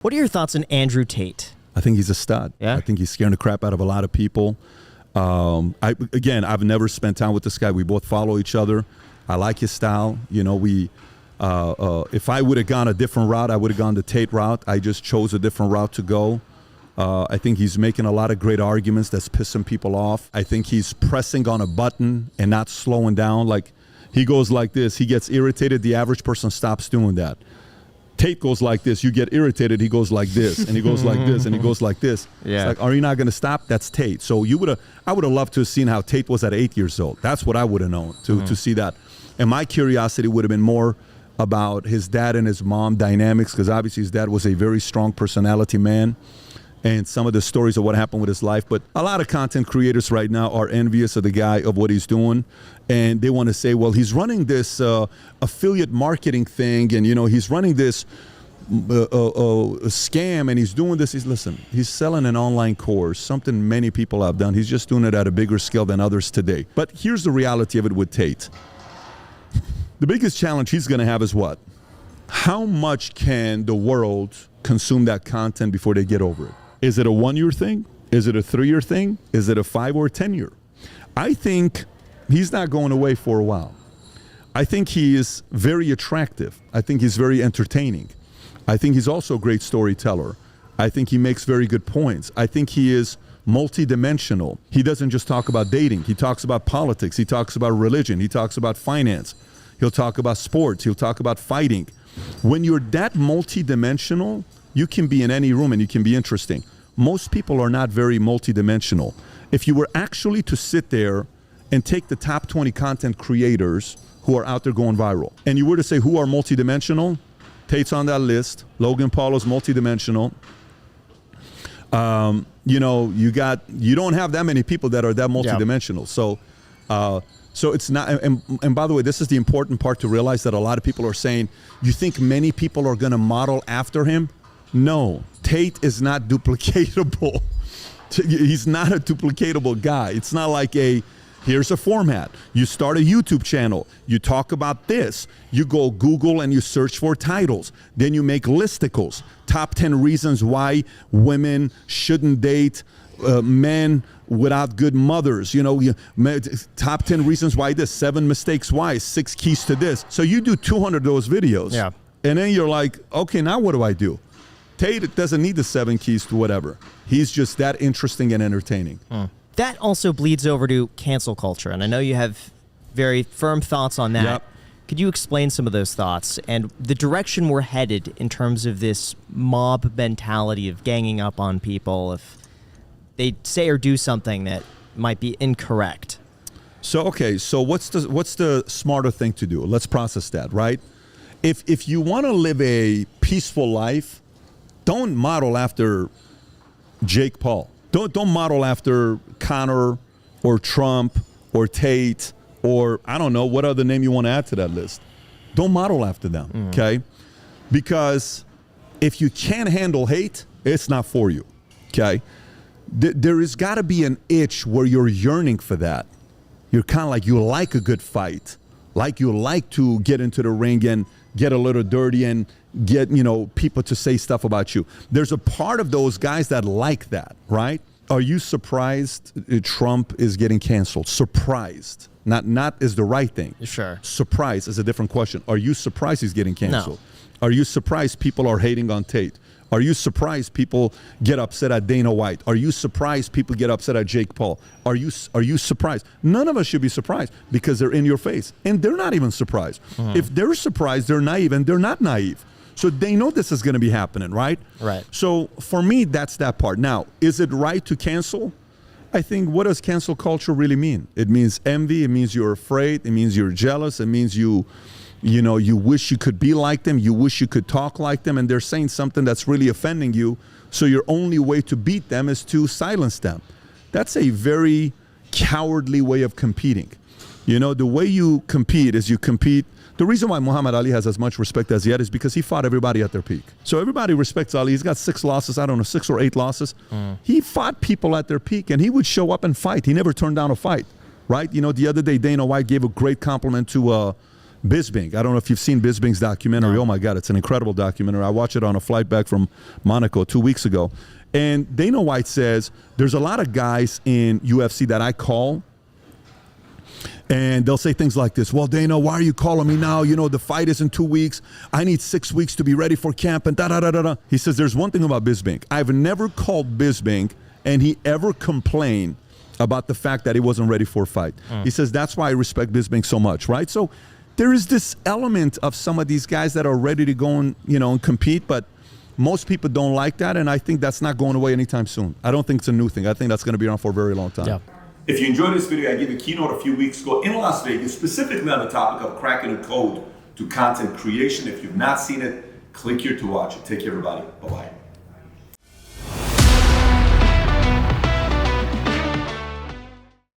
What are your thoughts on Andrew Tate? I think he's a stud. Yeah? I think he's scaring the crap out of a lot of people. I've never spent time with this guy. We both follow each other. I like his style. You know, if I would have gone a different route, I would have gone the Tate route. I just chose a different route to go. I think he's making a lot of great arguments that's pissing people off. I think he's pressing on a button and not slowing down. Like, he goes like this. He gets irritated. The average person stops doing that. Tate goes like this. You get irritated. He goes like this, and he goes like this, and he goes like this. Yeah. It's like, are you not going to stop? That's Tate. So I would have loved to have seen how Tate was at 8 years old. That's what I would have known to see that. And my curiosity would have been more about his dad and his mom dynamics, because obviously his dad was a very strong personality man, and some of the stories of what happened with his life. But a lot of content creators right now are envious of the guy, of what he's doing. And they want to say, well, he's running this affiliate marketing thing, and, you know, he's running this scam, and he's doing this. He's selling an online course, something many people have done. He's just doing it at a bigger scale than others today. But here's the reality of it with Tate. The biggest challenge he's going to have is what? How much can the world consume that content before they get over it? Is it a 1 year thing? Is it a 3 year thing? Is it a 5 or 10 year? I think he's not going away for a while. I think he is very attractive. I think he's very entertaining. I think he's also a great storyteller. I think he makes very good points. I think he is multidimensional. He doesn't just talk about dating. He talks about politics. He talks about religion. He talks about finance. He'll talk about sports. He'll talk about fighting. When you're that multidimensional, you can be in any room and you can be interesting. Most people are not very multidimensional. If you were actually to sit there and take the top 20 content creators who are out there going viral, and you were to say who are multidimensional, Tate's on that list. Logan Paul is multidimensional. You know, you don't have that many people that are that multidimensional. Yeah. So it's not, and by the way, this is the important part to realize, that a lot of people are saying, you think many people are going to model after him? No, Tate is not duplicatable. He's not a duplicatable guy. It's not like here's a format. You start a YouTube channel. You talk about this. You go Google and you search for titles. Then you make listicles. Top 10 reasons why women shouldn't date men without good mothers. You know, top 10 reasons why this, 7 mistakes why, 6 keys to this. So you do 200 of those videos. Yeah. And then you're like, okay, now what do I do? Tate doesn't need the 7 keys to whatever. He's just that interesting and entertaining. That also bleeds over to cancel culture, and I know you have very firm thoughts on that. Yep. Could you explain some of those thoughts and the direction we're headed in terms of this mob mentality of ganging up on people if they say or do something that might be incorrect? So, okay, so what's the smarter thing to do? Let's process that, right? If you want to live a peaceful life, don't model after Jake Paul. Don't model after Connor or Trump or Tate or, I don't know, what other name you want to add to that list. Don't model after them, okay? Because if you can't handle hate, it's not for you, okay? There has got to be an itch where you're yearning for that. You're kind of like, you like a good fight. Like you like to get into the ring and get a little dirty and get, you know, people to say stuff about you. There's a part of those guys that like that, right? Are you surprised Trump is getting canceled? Surprised. Not is the right thing. Sure. Surprised is a different question. Are you surprised he's getting canceled? No. Are you surprised people are hating on Tate? Are you surprised people get upset at Dana White? Are you surprised people get upset at Jake Paul? Are you surprised? None of us should be surprised because they're in your face. And they're not even surprised. If they're surprised, they're naive, and they're not naive. So they know this is going to be happening, right? Right. So for me, that's that part. Now, is it right to cancel? I think, what does cancel culture really mean? It means envy. It means you're afraid. It means you're jealous. It means you wish you could be like them. You wish you could talk like them. And they're saying something that's really offending you. So your only way to beat them is to silence them. That's a very cowardly way of competing. You know, the way you compete is you compete. The reason why Muhammad Ali has as much respect as he had is because he fought everybody at their peak. So everybody respects Ali. He's got 6 losses. I don't know, 6 or 8 losses. He fought people at their peak, and he would show up and fight. He never turned down a fight, right? You know, the other day, Dana White gave a great compliment to Bisping. I don't know if you've seen Bisping's documentary. No. Oh my God, it's an incredible documentary. I watched it on a flight back from Monaco 2 weeks ago. And Dana White says there's a lot of guys in UFC that I call, and they'll say things like this. Well, Dana, why are you calling me now? You know, the fight is in 2 weeks. I need 6 weeks to be ready for camp and da-da-da-da-da. He says there's one thing about Bisping. I've never called Bisping and he ever complained about the fact that he wasn't ready for a fight. He says that's why I respect Bisping so much, right? So there is this element of some of these guys that are ready to go and, you know, and compete, but most people don't like that, and I think that's not going away anytime soon. I don't think it's a new thing. I think that's going to be around for a very long time. Yeah. If you enjoyed this video, I gave a keynote a few weeks ago in Las Vegas, specifically on the topic of cracking a code to content creation. If you've not seen it, click here to watch it. Take care, everybody. Bye-bye.